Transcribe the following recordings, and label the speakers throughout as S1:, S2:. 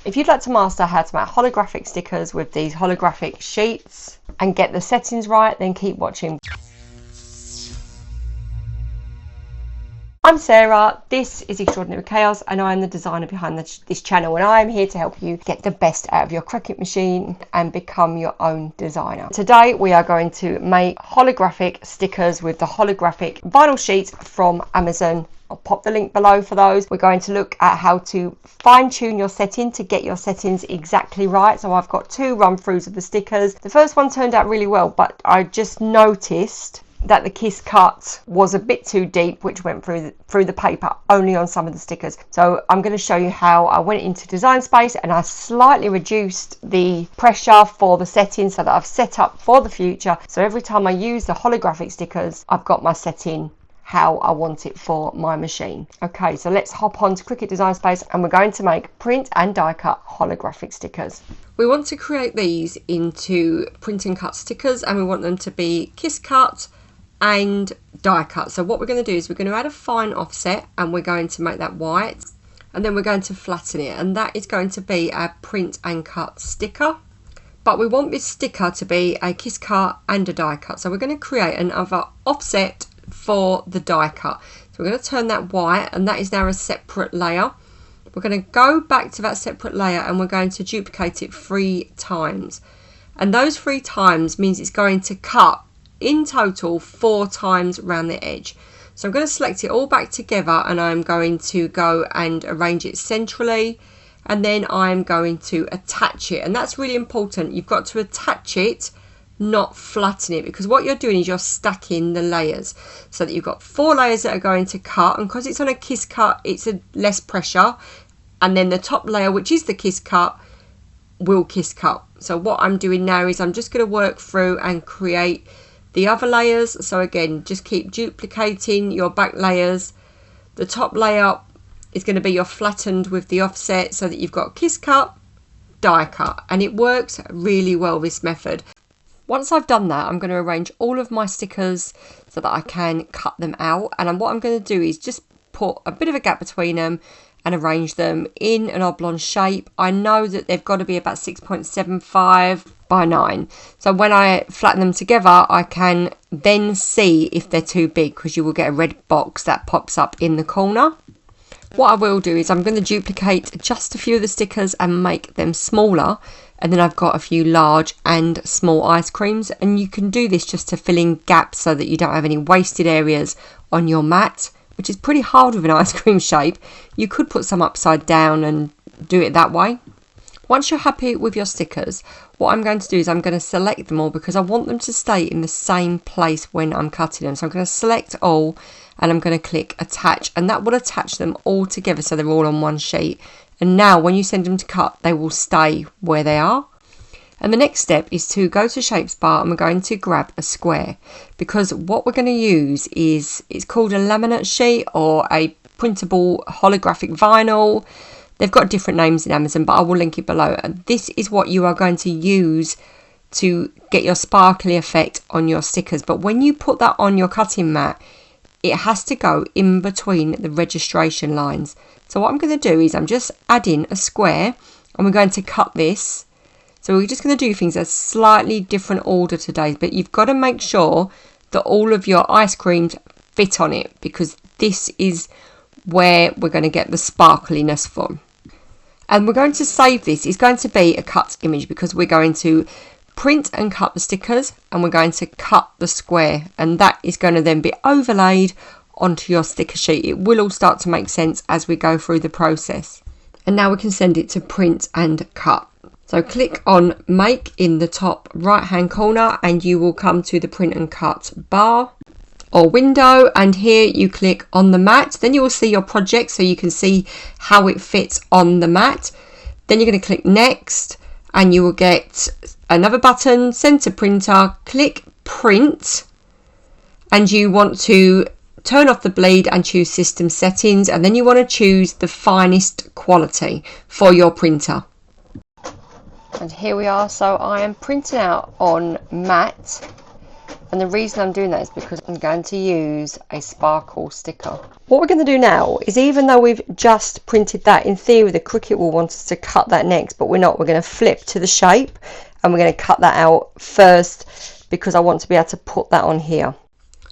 S1: If you'd like to master how to make holographic stickers with these holographic sheets and get the settings right, then keep watching. I'm Sarah, this is Extraordinary Chaos, and I'm the designer behind this channel, and I'm here to help you get the best out of your Cricut machine and become your own designer. Today we are going to make holographic stickers with the holographic vinyl sheets from Amazon. I'll pop the link below for those. We're going to look at how to fine-tune your setting to get your settings exactly right. So I've got 2 run-throughs of the stickers. The first one turned out really well, but I just noticed that the kiss cut was a bit too deep, which went through the paper only on some of the stickers. So I'm going to show you how I went into Design Space and I slightly reduced the pressure for the setting so that I've set up for the future. So every time I use the holographic stickers, I've got my setting how I want it for my machine. Okay, so let's hop on to Cricut Design Space and we're going to make print and die cut holographic stickers. We want to create these into print and cut stickers, and we want them to be kiss cut and die cut. So what we're going to do is we're going to add a fine offset and we're going to make that white, and then we're going to flatten it, and that is going to be our print and cut sticker. But we want this sticker to be a kiss cut and a die cut, so we're going to create another offset for the die cut. So we're going to turn that white, and that is now a separate layer. We're going to go back to that separate layer and we're going to duplicate it 3 times, and those 3 times means it's going to cut in total 4 times around the edge. So I'm going to select it all back together and I'm going to go and arrange it centrally, and then I'm going to attach it, and that's really important. You've got to attach it, not flatten it, because what you're doing is you're stacking the layers so that you've got 4 layers that are going to cut, and because it's on a kiss cut it's a less pressure, and then the top layer, which is the kiss cut, will kiss cut. So what I'm doing now is I'm just going to work through and create the other layers. So again, just keep duplicating your back layers. The top layer is going to be your flattened with the offset so that you've got kiss cut, die cut, and it works really well, this method. Once I've done that, I'm going to arrange all of my stickers so that I can cut them out, and what I'm going to do is just put a bit of a gap between them and arrange them in an oblong shape. I know that they've got to be about 6.75 by 9. So when I flatten them together, I can then see if they're too big, because you will get a red box that pops up in the corner. What I will do is I'm going to duplicate just a few of the stickers and make them smaller, and then I've got a few large and small ice creams, and you can do this just to fill in gaps so that you don't have any wasted areas on your mat, which is pretty hard with an ice cream shape. You could put some upside down and do it that way. Once you're happy with your stickers, what I'm going to do is I'm going to select them all, because I want them to stay in the same place when I'm cutting them. So I'm going to select all and I'm going to click attach, and that will attach them all together so they're all on one sheet. And now when you send them to cut, they will stay where they are. And the next step is to go to Shapes bar and we're going to grab a square, because what we're going to use is, it's called a laminate sheet or a printable holographic vinyl. They've got different names in Amazon, but I will link it below. And this is what you are going to use to get your sparkly effect on your stickers. But when you put that on your cutting mat, it has to go in between the registration lines. So what I'm going to do is I'm just adding a square and we're going to cut this. So we're just going to do things a slightly different order today, but you've got to make sure that all of your ice creams fit on it, because this is where we're going to get the sparkliness from. And we're going to save this. It's going to be a cut image, because we're going to print and cut the stickers and we're going to cut the square, and that is going to then be overlaid onto your sticker sheet. It will all start to make sense as we go through the process. And now we can send it to print and cut. So click on make in the top right hand corner and you will come to the print and cut bar or window, and here you click on the mat. Then you will see your project so you can see how it fits on the mat. Then you're going to click next and you will get another button, send to printer, click print, and you want to turn off the bleed and choose system settings, and then you want to choose the finest quality for your printer. And here we are. So I am printing out on matte, And the reason I'm doing that is because I'm going to use a sparkle sticker. What we're going to do now is, even though we've just printed that, in theory the Cricut will want us to cut that next, but we're not. We're going to flip to the shape and we're going to cut that out first because I want to be able to put that on here.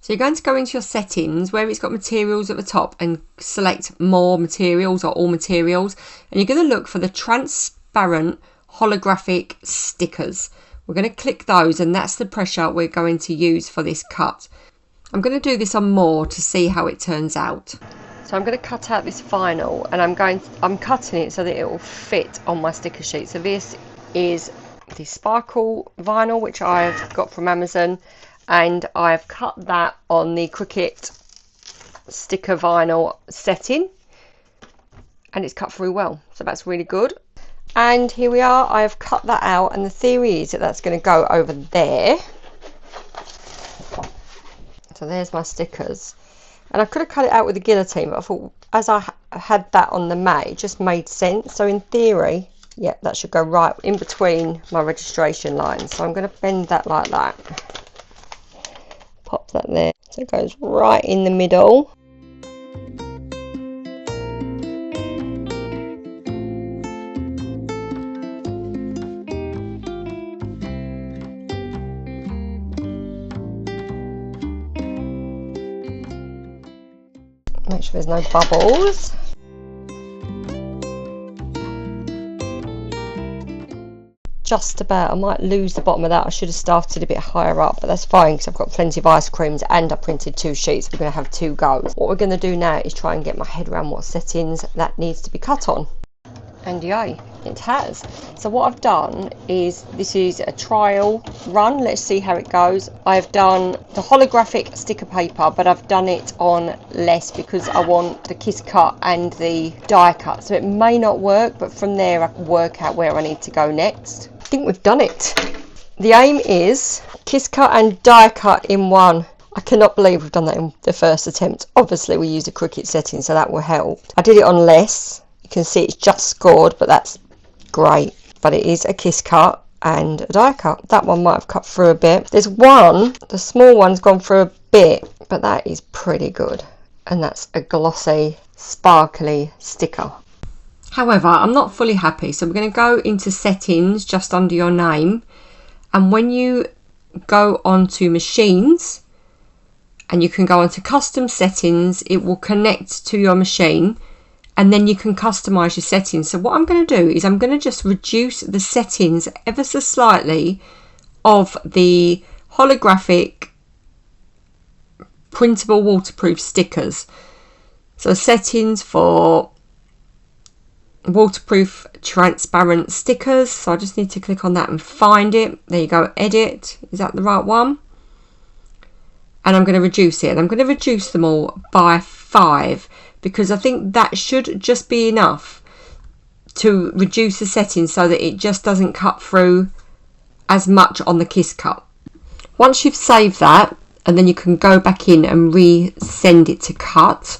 S1: So you're going to go into your settings where it's got materials at the top and select more materials or all materials, and you're going to look for the transparent holographic stickers. We're going to click those, and that's the pressure we're going to use for this cut. I'm going to do this on more to see how it turns out. So I'm going to cut out this vinyl, and I'm cutting it so that it will fit on my sticker sheet. So this is the sparkle vinyl, which I've got from Amazon, and I've cut that on the Cricut sticker vinyl setting, and it's cut through well, so that's really good. And here we are, I've cut that out, and the theory is that that's going to go over there. So there's my stickers, and I could have cut it out with a guillotine, but I thought as I had that on the mat, it just made sense. So in theory, yeah, that should go right in between my registration lines. So I'm going to bend that like that, pop that there, so it goes right in the middle. Make sure there's no bubbles. Just about. I might lose the bottom of that. I should have started a bit higher up, but that's fine because I've got plenty of ice creams and I printed 2 sheets. We're going to have 2 goes. What we're going to do now is try and get my head around what settings that needs to be cut on. And yay, it has. So what I've done is, this is a trial run. Let's see how it goes. I've done the holographic sticker paper, but I've done it on less because I want the kiss cut and the die cut. So it may not work, but from there I can work out where I need to go next. I think we've done it. The aim is kiss cut and die cut in one. I cannot believe we've done that in the first attempt. Obviously we used a Cricut setting, so that will help. I did it on less. You can see it's just scored, but that's great. But it is a kiss cut and a die cut. That one might have cut through a bit. There's one, the small one's gone through a bit, but that is pretty good. And that's a glossy, sparkly sticker. However, I'm not fully happy, so we're going to go into settings just under your name, and when you go onto machines and you can go onto custom settings, it will connect to your machine, and then you can customize your settings. So what I'm going to do is I'm going to just reduce the settings ever so slightly of the holographic printable waterproof stickers. So settings for waterproof transparent stickers. So I just need to click on that and find it. There you go, edit. Is that the right one? And I'm going to reduce it. And I'm going to reduce them all by 5 because I think that should just be enough to reduce the settings so that it just doesn't cut through as much on the kiss cut. Once you've saved that, and then you can go back in and resend it to cut.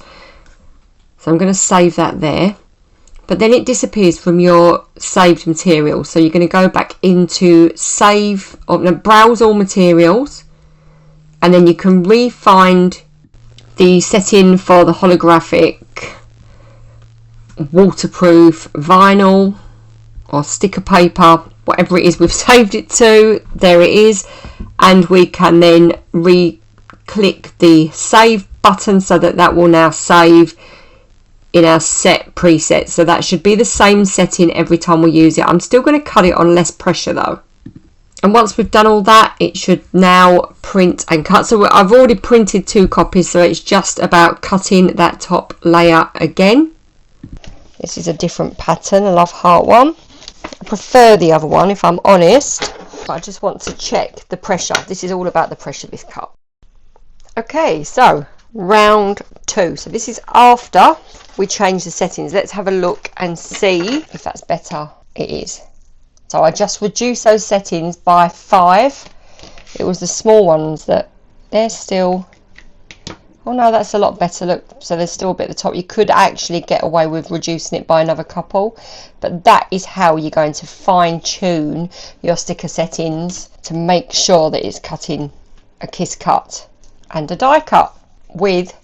S1: So I'm going to save that there. But then it disappears from your saved material. So you're going to go back into save, or no, browse all materials, and then you can re-find the setting for the holographic waterproof vinyl or sticker paper, whatever it is we've saved it to. There it is, and we can then re-click the save button so that that will now save in our set preset. So that should be the same setting every time we use it. I'm still going to cut it on less pressure though. And once we've done all that, it should now print and cut. So I've already printed 2 copies, so it's just about cutting that top layer again. This is a different pattern, a love heart one. I prefer the other one if I'm honest, but I just want to check the pressure. This is all about the pressure, this cut. Okay, so round 2. So this is after we change the settings. Let's have a look and see if that's better. It is. So I just reduced those settings by 5. It was the small ones that they're still, oh no, that's a lot better. Look, so there's still a bit at the top. You could actually get away with reducing it by another couple, but that is how you're going to fine tune your sticker settings to make sure that it's cutting a kiss cut and a die cut with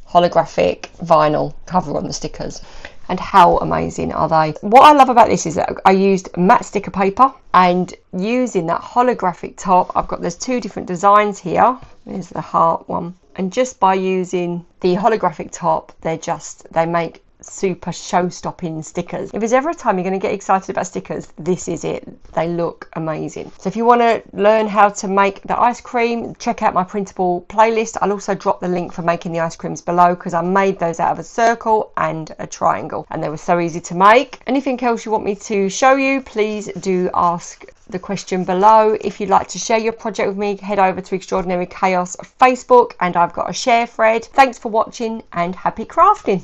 S1: holographic vinyl cover on the stickers. And how amazing are they? What I love about this is that I used matte sticker paper, and using that holographic top, there's two different designs here. There's the heart one, and just by using the holographic top, they make super show-stopping stickers. If there's ever a time you're going to get excited about stickers, this is it. They look amazing. So if you want to learn how to make the ice cream, check out my printable playlist. I'll also drop the link for making the ice creams below, because I made those out of a circle and a triangle, and they were so easy to make. Anything else you want me to show you, please do ask the question below. If you'd like to share your project with me, head over to Extraordinary Chaos Facebook, and I've got a share thread. Thanks for watching, and happy crafting.